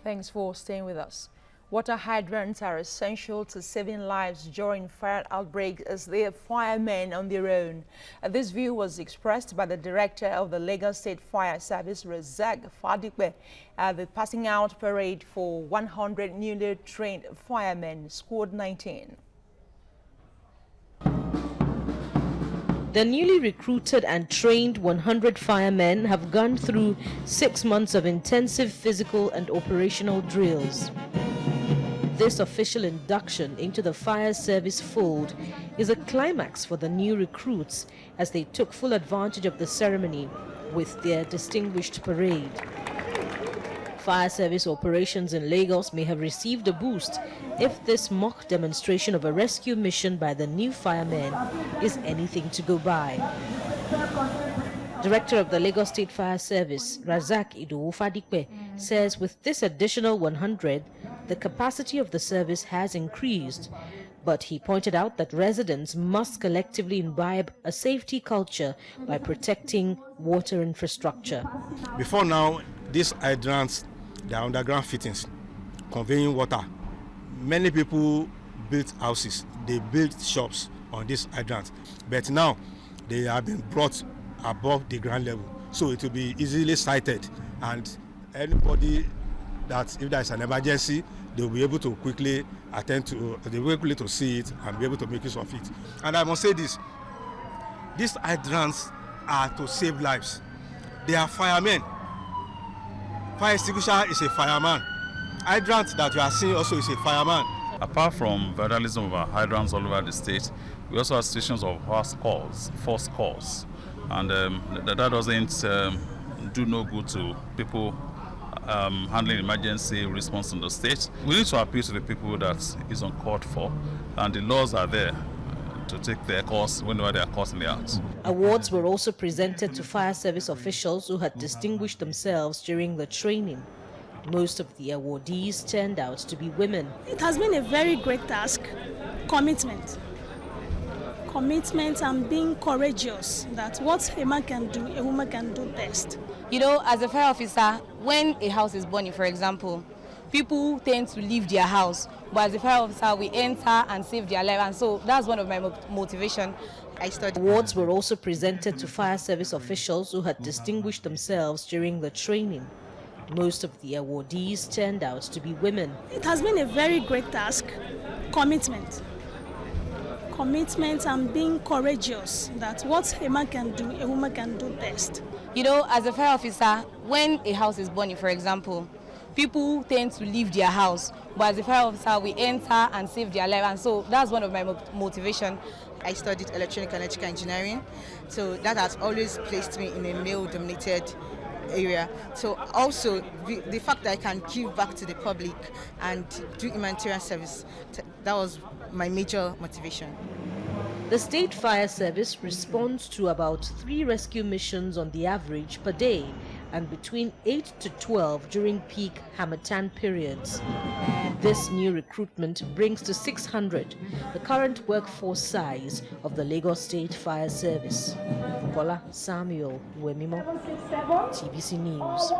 Thanks for staying with us. Water hydrants are essential to saving lives during fire outbreaks as they are firemen on their own. This view was expressed by the director of the Lagos State Fire Service, Razak Fadipe, at the passing out parade for 100 newly trained firemen, Squad 19. The newly recruited and trained 100 firemen have gone through 6 months of intensive physical and operational drills. This official induction into the fire service fold is a climax for the new recruits as they took full advantage of the ceremony with their distinguished parade. Fire service operations in Lagos may have received a boost if this mock demonstration of a rescue mission by the new firemen is anything to go by. Director of the Lagos State Fire Service, Razak Fadipe, says with this additional 100, the capacity of the service has increased. But he pointed out that residents must collectively imbibe a safety culture by protecting water infrastructure. Before now, these hydrants, they are underground fittings conveying water. Many people built houses, they built shops on these hydrants, but now they have been brought above the ground level, so it will be easily sighted, and anybody that if there is an emergency, they will be able to quickly attend to, they will be able to see it and be able to make use of it. And I must say this: these hydrants are to save lives. They are firemen. Fire extinguisher is a fireman. Hydrant that you are seeing also is a fireman. Apart from vandalism of our hydrants all over the state, we also have stations of forced calls, and that doesn't do no good to people handling emergency response in the state. We need to appeal to the people that is uncalled for, and the laws are there to take their course whenever they are caught in the act. Awards were also presented to fire service officials who had distinguished themselves during the training. Most of the awardees turned out to be women. It has been a very great task. Commitment and being courageous, that what a man can do, a woman can do best. You know, as a fire officer, when a house is burning, for example, people tend to leave their house, but as a fire officer, we enter and save their life, and so that's one of my motivation. I studied. Awards were also presented to fire service officials who had distinguished themselves during the training. Most of the awardees turned out to be women. It has been a very great task. Commitment and being courageous, that what a man can do, a woman can do best. You know, as a fire officer, when a house is burning, for example, people tend to leave their house, but as a fire officer, we enter and save their life, and so that's one of my motivation. I studied electronic and electrical engineering, so that has always placed me in a male-dominated area. So also the fact that I can give back to the public and do humanitarian service, that was my major motivation. The State Fire Service responds to about 3 rescue missions on the average per day and between 8 to 12 during peak Harmattan periods. This new recruitment brings to 600 the current workforce size of the Lagos State Fire Service. Bola Samuel Wemimo, TBC News.